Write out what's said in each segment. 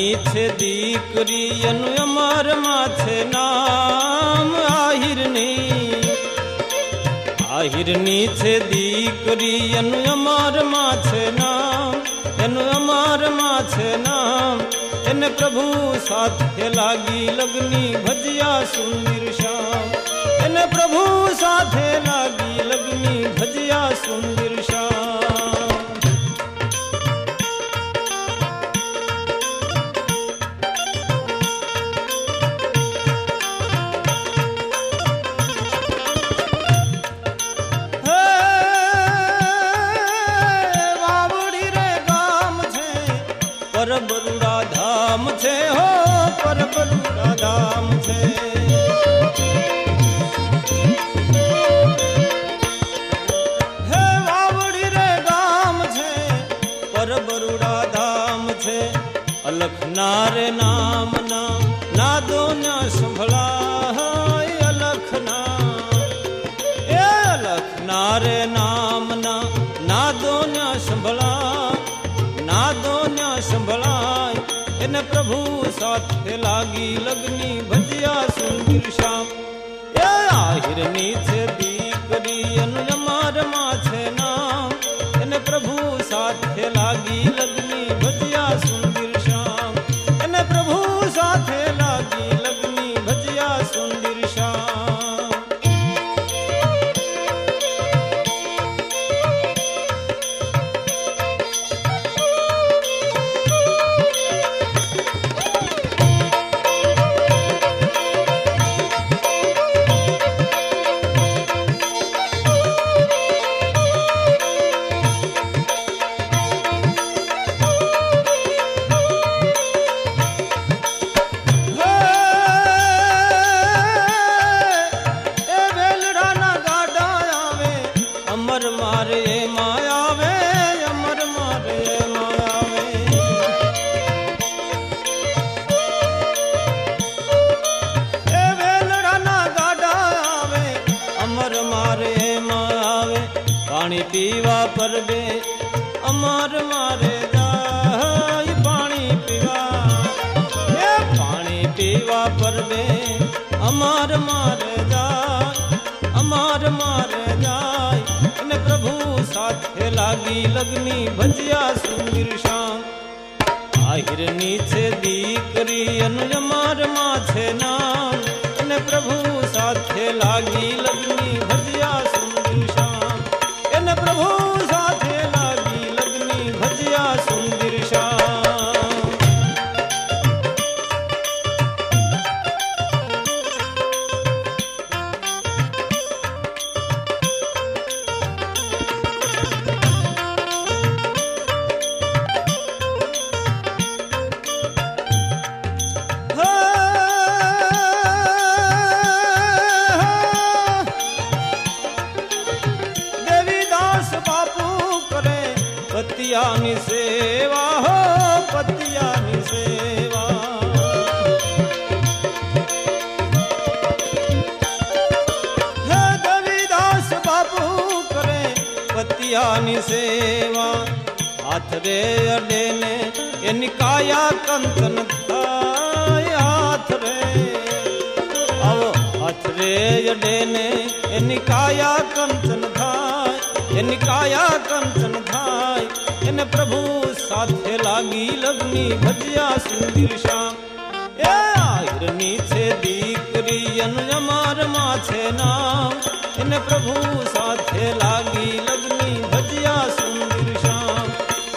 ની છે દીકરી એનું અમારમાં છે નામ આહિરની છે દીકરી એનું અમારમાં છે નામ એનું અમારમાં છે નામ એને પ્રભુ સાથે લાગી લગની ભજ્યા સુંદર શ્યામ એને પ્રભુ સાથે લાગી લગની ભજ્યા સુંદર શ્યામ પરબરુડા ધામ છે હો પરબરુડા ધામ છે હે વાવડી રે ગામ છે પરબરુડા ધામ છે અલખના રે નામ ના નાદો ના સંભળાય અલખના રે નામ ના નાદો ના સંભળાય એને પ્રભુ સાથે લાગી લગની ભજ્યા સુંદર શ્યામ એ આહિરની છે દીકરી એનું અમારમાં છે નામ એને પ્રભુ સાથે લાગી લગની ભજ્યા સુંદર શ્યામ એને પ્રભુ સાથે લાગી લગની ભજ્યા સુંદર શ્યામ પાણી પીવા પરબે અમાર મારે જાય પાણી પીવા પરબે અમાર મારે જાય અને પ્રભુ સાથે લાગી લગની ભજ્યા સુંદર શ્યામ આહિરની છે દીકરી એનું અમારમાં છે નામ અને પ્રભુ સાથે લાગી લગની ભજ્યા સુંદર શ્યામ એને પ્રભુ સાથે લાગી લગની ભજ્યા સુંદર શ્યામ પતિયાની સેવા હો પતિયાની સેવા હે દેવીદાસ બાપુ કરે પતિયાની સેવા હાથ રે અડે ને એની કાયા કંચન થાય હાથ રે અડે ને એની કાયા કંચન થાય એને પ્રભુ સાથે લાગી લગની ભજ્યા સુંદર શ્યામ એ આહિરની છે દીકરી એનું અમારમાં છે નામ એને પ્રભુ સાથે લાગી લગની ભજ્યા સુંદર શ્યામ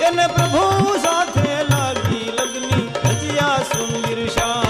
એને પ્રભુ સાથે લાગી લગની ભજ્યા સુંદર શ્યામ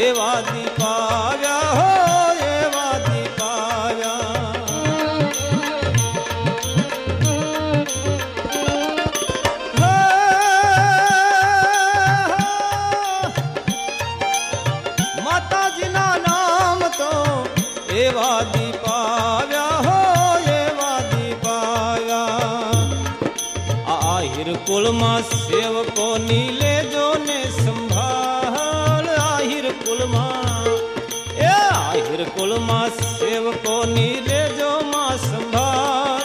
એવા દીપાવ્યા હો એવા દીપાવ્યા એવા દીપ આવ્યા હો એવા દીપ આવ્યા આહિર કુળમાં સેવકોની લેજો ને સંભાળ આહિર કુળમાં સેવકોની લેજો માં સંભાળ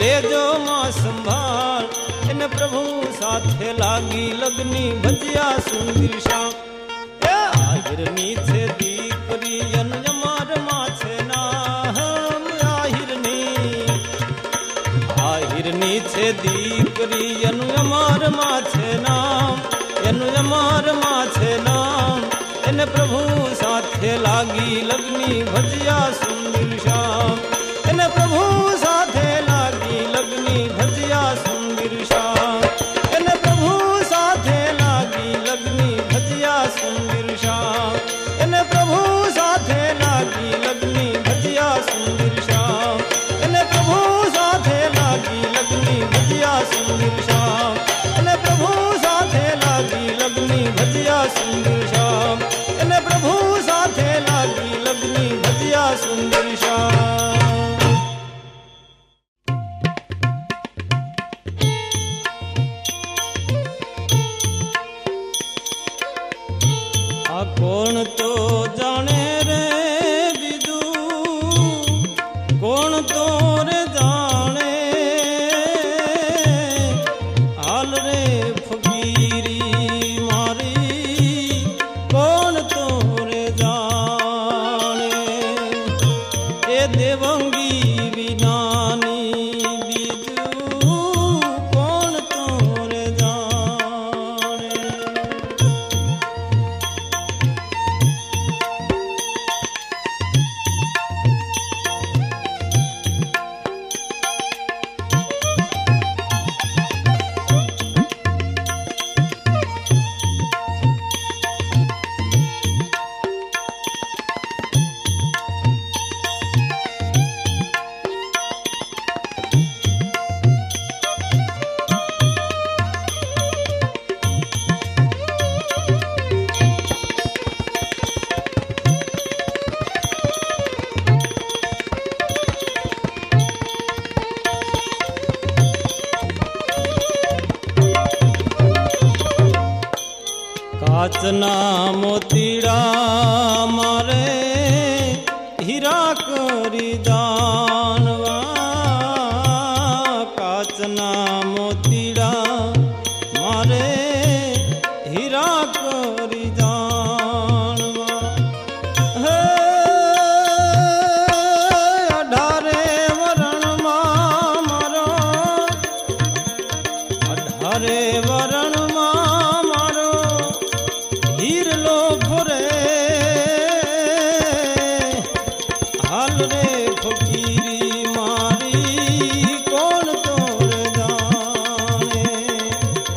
લેજો માં સંભાળ એને પ્રભુ સાથે લાગી લગ્ની ભજ્યા સુંદર શ્યામ આહિરની છે દીકરી એનું અમાર માં છે નામ આહિરની છે દીકરી એનું અમાર માં છે નામ એનું અમાર માં છે નામ એને પ્રભુ સાથે લાગી લગ્ની ભજ્યા સુંદર શ્યામ એને પ્રભુ સાથે લાગી લગ્ની ભજ્યા સુંદર શ્યામ એને પ્રભુ સાથે લાગી લગ્ની ભજ્યા સુંદર શ્યામ એને પ્રભુ સાથે લાગી લગ્ની ભજ્યા સુંદર શ્યામ એને પ્રભુ સાથે લાગી લગ્ની ભજ્યા સુંદર શ્યામ એને પ્રભુ સાથે લાગી લગ્ની ભજ્યા સુંદર શ્યામ એને પ્રભુ સાથે લાગી લગ્ની ભજ્યા સુંદર શ્યામ આ કોણ તો જાણે રે બીજું કોણ તો રે જાણે હાલ રે ફકીરી મારી કોણ તો રે જાણે એ દેવંગી વિનાની બીજું કોણ તો રે જાણે કાચના મોતીડા મારે હીરા કરી જાણવા કાચના મોતીડા મારે હીરા કરી જાણવા હે 18 વરણમાં મારો 18 વરણમાં મારો હીરલો ફરે હાલ રે ફકીરી મારી કોણ તો રે જાણે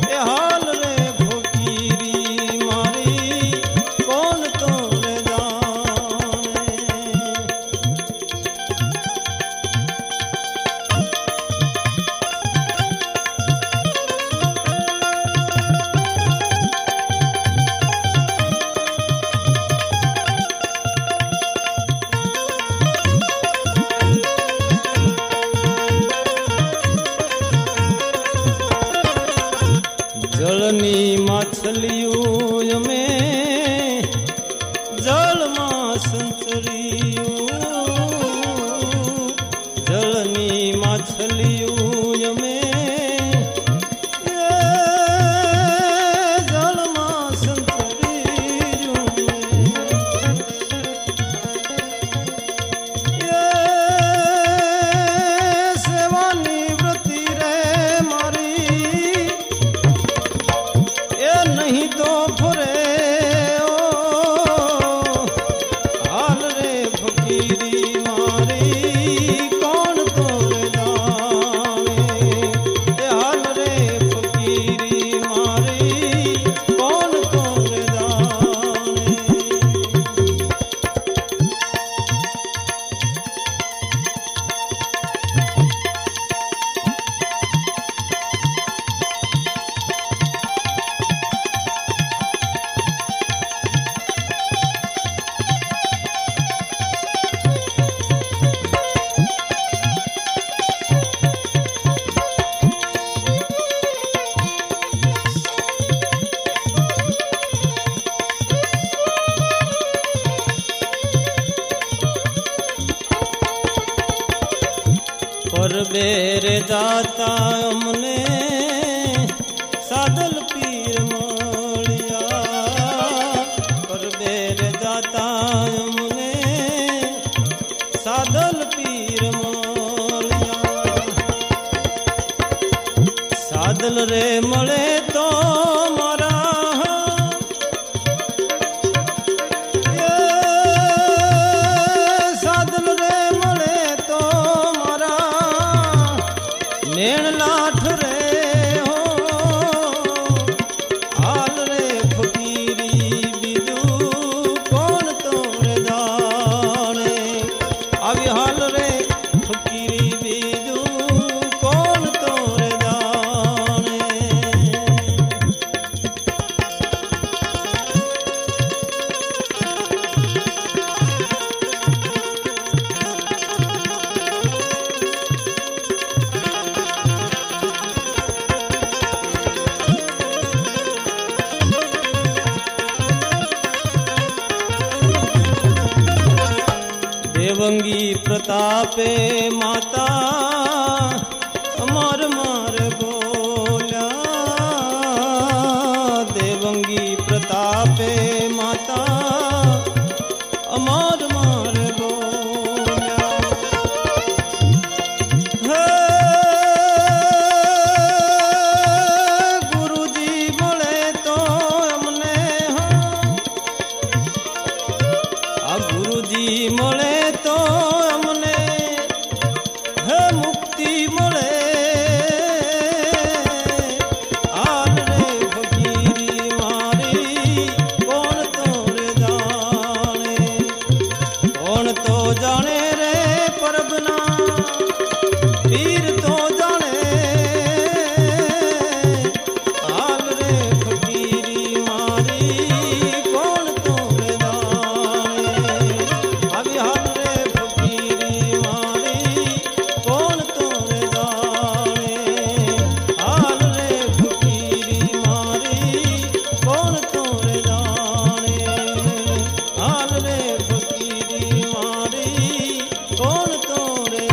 એ હાલ રે ફકીરી મારી કોણ તો રે જાણે જળની માછલીઓ અમે જળમાં સંતરીયું જળની માછલીઓ અમે જળમાં સંતરીયું સેવાની વૃત્તિ રે મારી એ નહીં તો ફરે હાલ રે ફકીરી પરબેરે જાતા અમને સાદલ પીર મળ્યા, પરબેરે જાતા અમને સાદલ પીર મળ્યા. સાદલ રે મળે તો દેવંગી પ્રતાપે માતા અમર માર બોલ્યા, દેવંગી પ્રતાપે માતા અમર માર બોલ્યા. હે ગુરુજી મળે તો અમને, આ ગુરુજી મળે તો અમને હે મુક્તિ મળે. આલ રે ફકીરી મારી કોણ તો રે જાણે, કોણ તો જાણે રે પરબના પીર તો જાણે. આલ રે ફકીરી મારી કોણ તો રે જાણે, આવી હાલ રે ફકીરી મારી કોણ તો રે જાણે. હાલ રે ફકીરી મારી કોણ તો રે જાણે, હાલ રે ફકીરી મારી કોણ તો રે,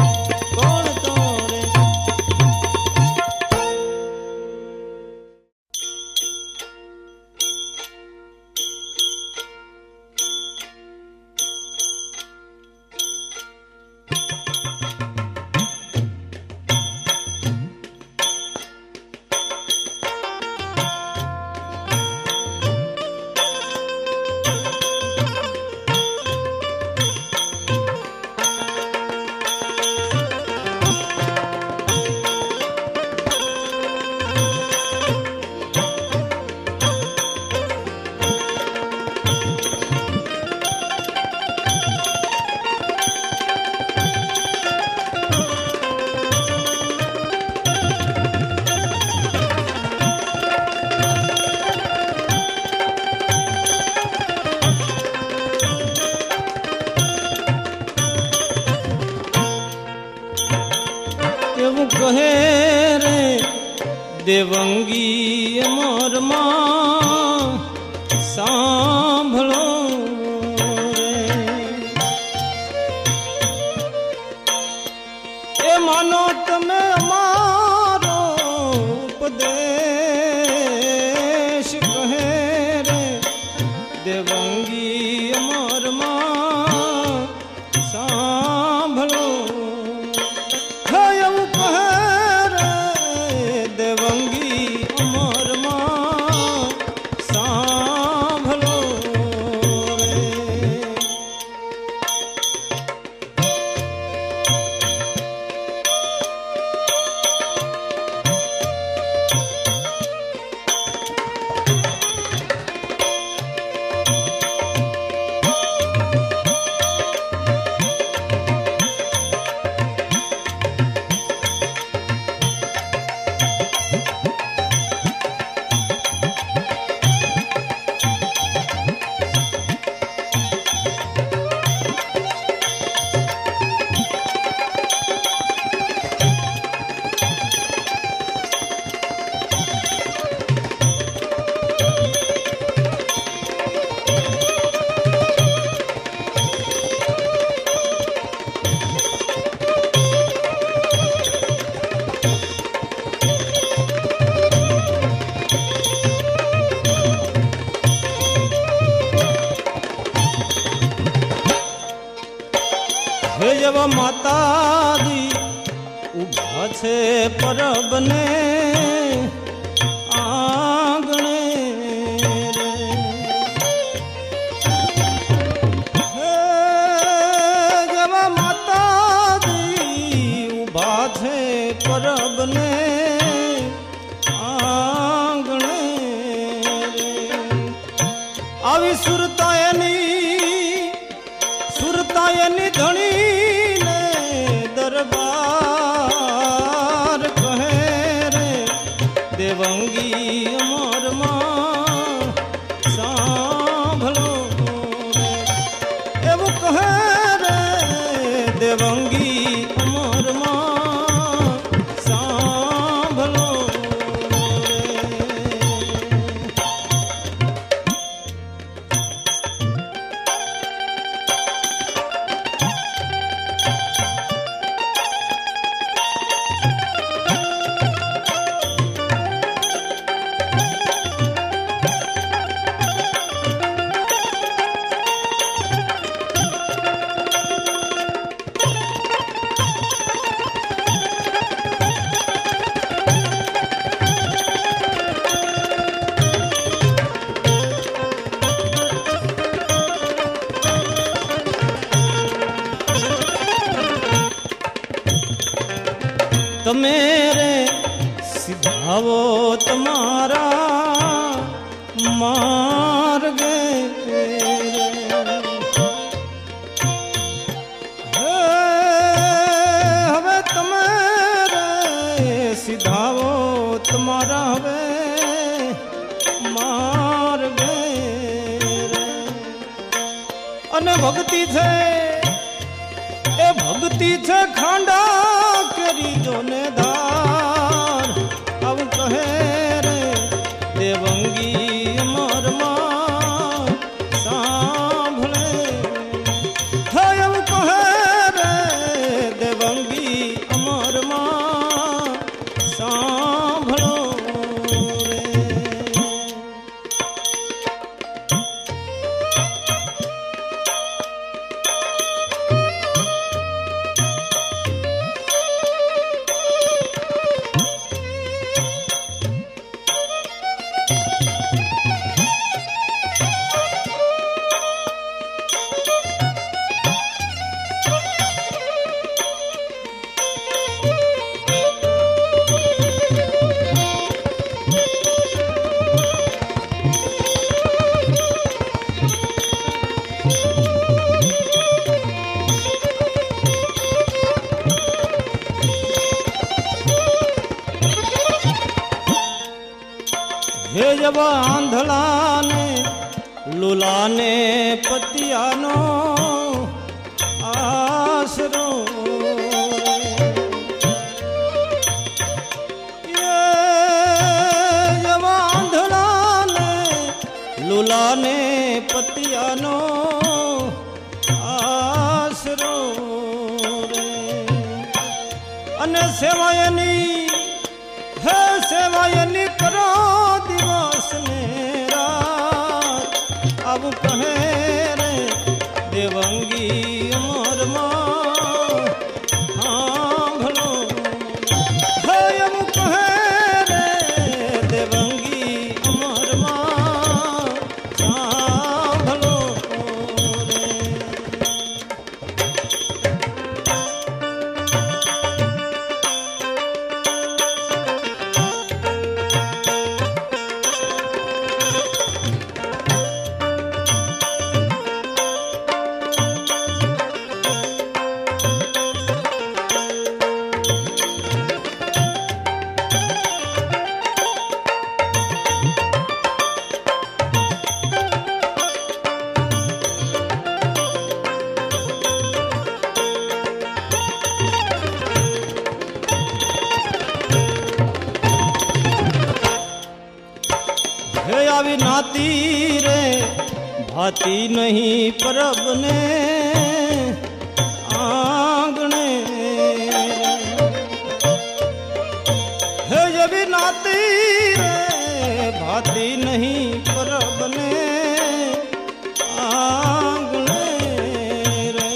કોણ તો રે. એવું કહે રે દેવંગી અમર માં સાંભળો રે, એ માનો તમે અમારો ઉપદેશ. કહે રે દેવંગી અમર માં સાંભળો. એવું કહે રે દેવંગી અમર માં સાંભળો રે. જેવા માતાજી ઉભા છે પરબને આંગણે રે. હે જેવા માતાજી ઉભા છે પરબને આંગણે રે. આવી સુરતા એની ધણીને દરબાર કહે રે દેવંગી અમરમાં સાંભળો રે. એવું કહે રે દેવંગી અમરમાં સાંભળો રે. તમે રે સિધાવો તમારા માર્ગે રે. હવે તમે રે સિધાવો તમારા હવે માર્ગે રે. અને ભક્તિ છે એ ભક્તિ છે ખાંડા કરી જોને ધાર. આવું કહે રે દેવંગી અમરમાં સાંભળે. એવું કહે રે દેવંગી અમરમાં સાંભળો રે. હે જવા આંધળાને લુલાને પતિયાનો આશરો રે. જવા આંધળાને લુલાને પતિયાનો આશરો રે. અને સેવાયની હે સેવાયની કરો દિવસ ને રાત. આવું કહે રે દેવંગી અમરમાં સાંભળો. હે એવું કહે રે દેવંગી અમરમાં સાંભળો રે. હે આવી નાતી રે ભાતી નહીં પરબને આંગણે. હે જેવી નાતી રે ભાતી નહીં પરબને આંગણે રે.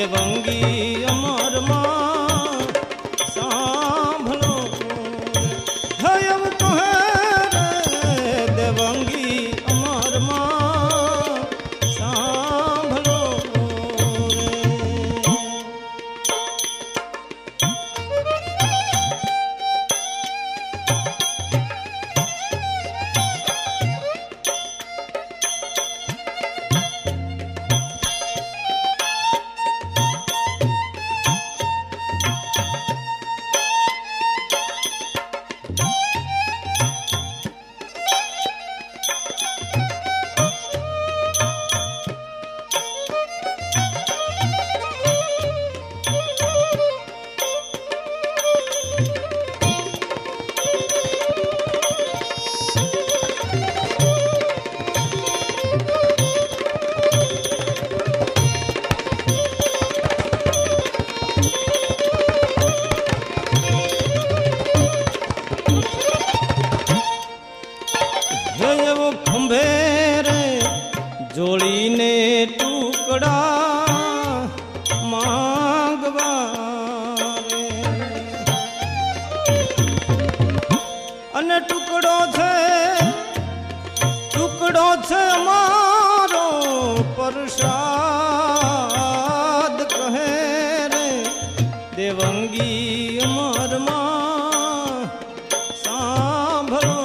દેવંગી અમરમાં સાંભળો થયમ કહે રે દેવંગી અમરમાં સાંભળો જોડીને ટુકડા માંગવા રે અને ટુકડો છે અમારો પ્રસાદ કહે રે દેવંગી અમરમાં સાંભળો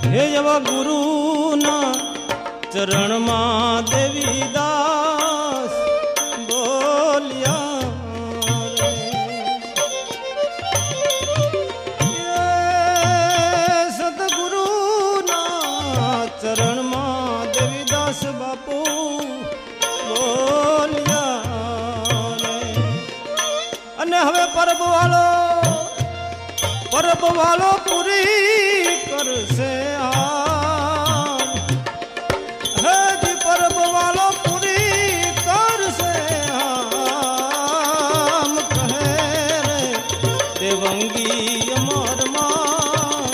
હે એવા ગુરુના ચરણમાં દેવીદાસ બોલ્યા રે સદગુરુના ચરણમાં દેવીદાસ બાપુ બોલ્યા રે અને હવે પરબ વાળો પૂરી કરશે હજી પરબ વાળો પૂરી કરશે આમ કહે રે દેવંગી અમરમાં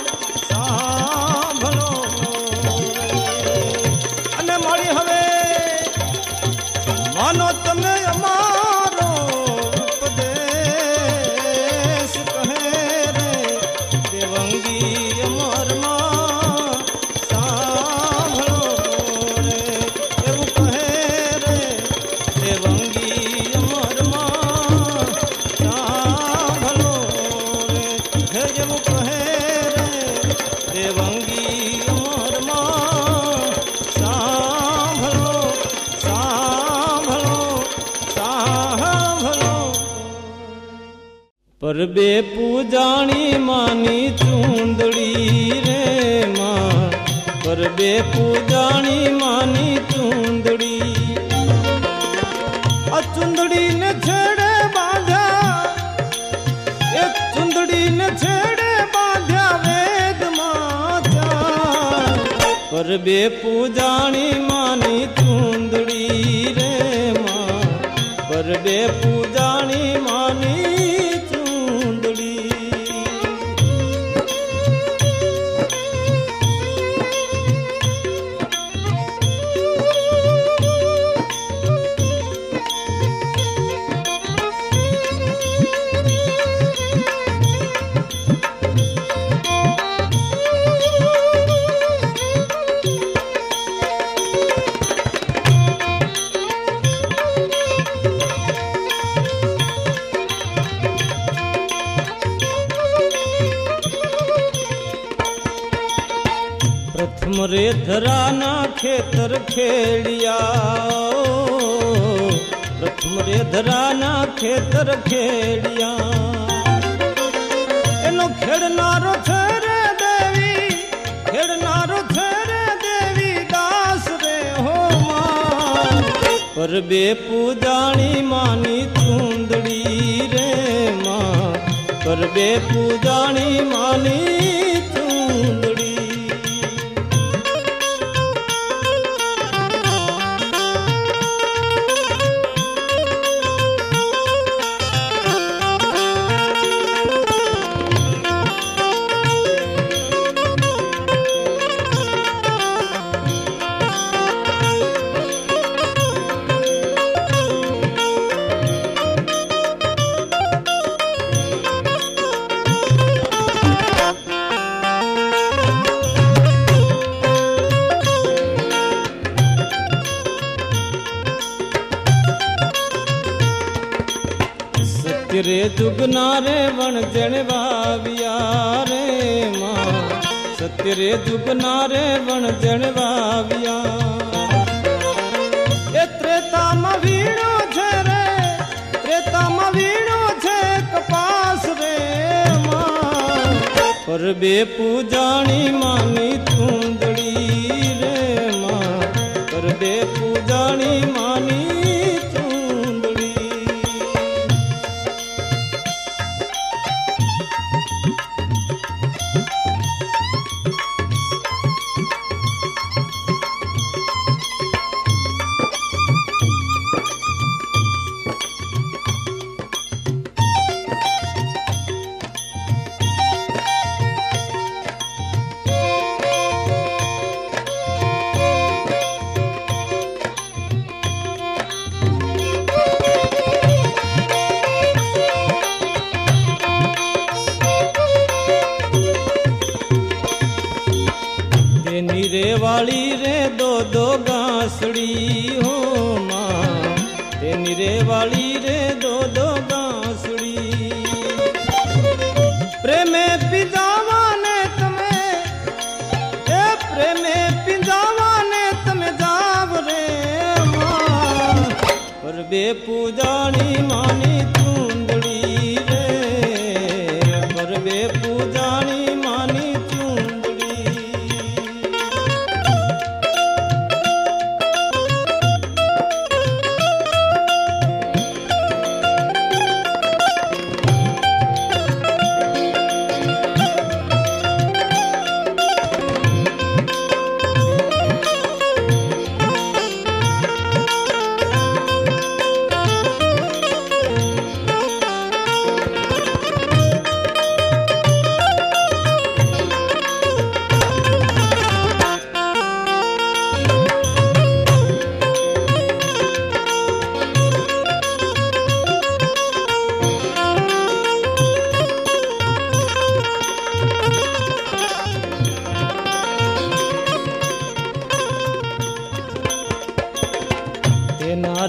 સાંભળો અને મળી હવે માનો તમે અમારો ઉપદેશ કહે રે દેવંગી અમરમાં સાંભળો રે એવું કહે રે દેવંગી અમરમાં સાંભળો રે હે એવું કહે રે દેવંગી અમરમાં સાંભળો સાંભળો સાંભળો પરબે પૂજાણી માની ચૂંદડી રે માં પરબે પૂજાણી માની ચૂંદડી આ ચૂંદડીને છેડે બાંધ્યા એ ચૂંદડીને છેડે બાંધ્યા વેદમાં ચાર પરબે પૂજાણી માની ચૂંદડી રે માં પરબે પૂજાણી માની ધરાના ખેતર ખેડિયા, પ્રથમ રે ધરાના ખેતર ખેડિયા. એનો ખેડનારો છે રે દેવી, ખેડનારો છે રે દેવી દાસ રે હો માં. પર બે પૂજાણી માની ચૂંદડી રે માં, પર બે પૂજાણી માની ચૂંદડી. રે જુગના રે વણજણ વાવ્યા રે માં, સત્ય રે જુગના રે વણજણ વાવ્યા. એ ત્રેતામાં વીણો છે રે, ત્રેતામાં વીણો છે કપાસ રે માં. પર બે પૂજાણી માની ચૂંદડી રે માં, પર બે પૂજાણી માની. રે વાળી રે દો દો ગાંસડી હો માં, તેની રે વાળી રે દો દો ગાંસડી. પ્રેમે પીજાવાને તમે, એ પ્રેમે પીજાવાને તમે જાવ રે માં. પર બે પૂજાણી માની ચૂંદડી રે, પર બે પૂજાણી માની.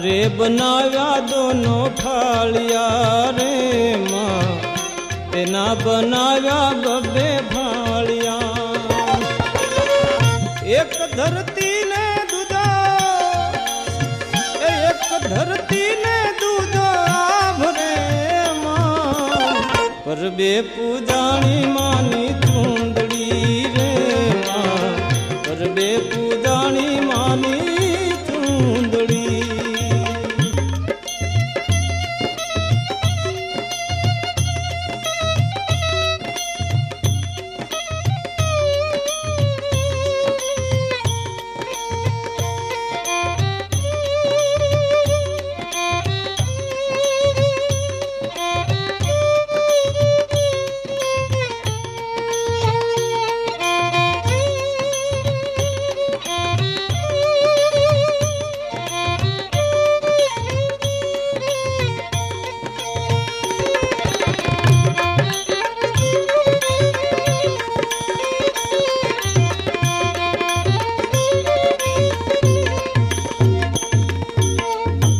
રે બનાવ્યા દોનો થાળિયા રે માં, તેના બનાવ્યા બબે ભાળિયા. એક ધરતી ને દૂધો, એક ધરતી ને દૂધો આભરે માં. પર બે પૂજાણી માની ચૂંદડી રે માં, પર બે પૂજાણી માની ચૂંદડી.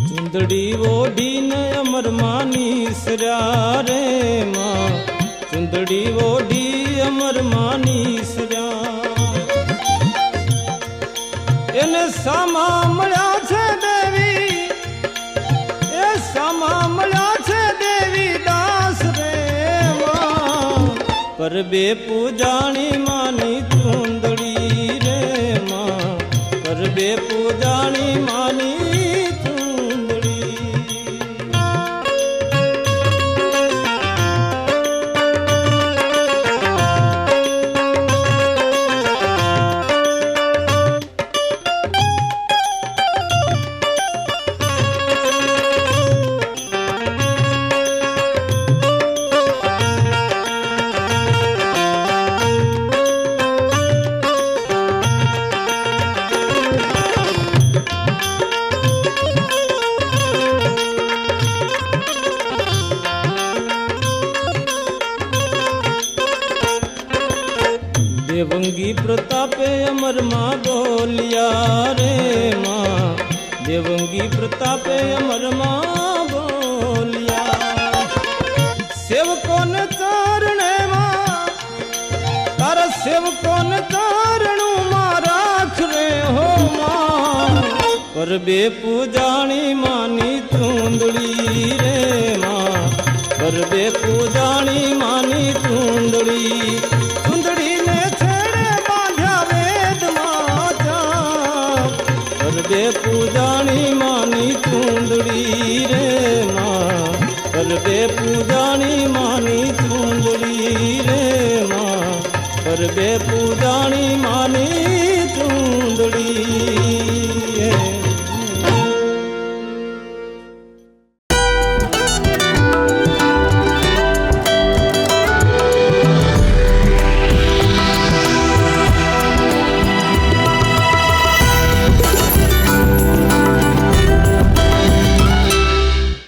ચૂંદડી ઓઢીને અમર માની સર્યા રે માં, ચૂંદડી ઓઢી અમર માની સર્યા. એને સામા મળ્યા છે દેવી, એ સામા મળ્યા છે દેવી દાસ રે માં, પર બે પૂજાણી માની ચૂંદડી રે માં, પર બે પૂજાણી માની ચૂંદડી. દેવંગી પ્રતાપે અમર માં બોલ્યા રે માં, દેવંગી પ્રતાપે અમર માં બોલ્યા. સેવકોને ચરણે માં, તારા સેવકોને ચરણું માં રાખ રે હો માં, પર બે પૂજાણી માની ચૂંદડી રે માં, પર બે પૂજાણી માની ચૂંદડી. ચૂંદડીને છેડે બાંધ્યા વેદ માતા, પર બે પૂજાણી માની ચૂંદડી રે માં, પર બે પૂજાણી માની ચૂંદડી રે માં, પર બે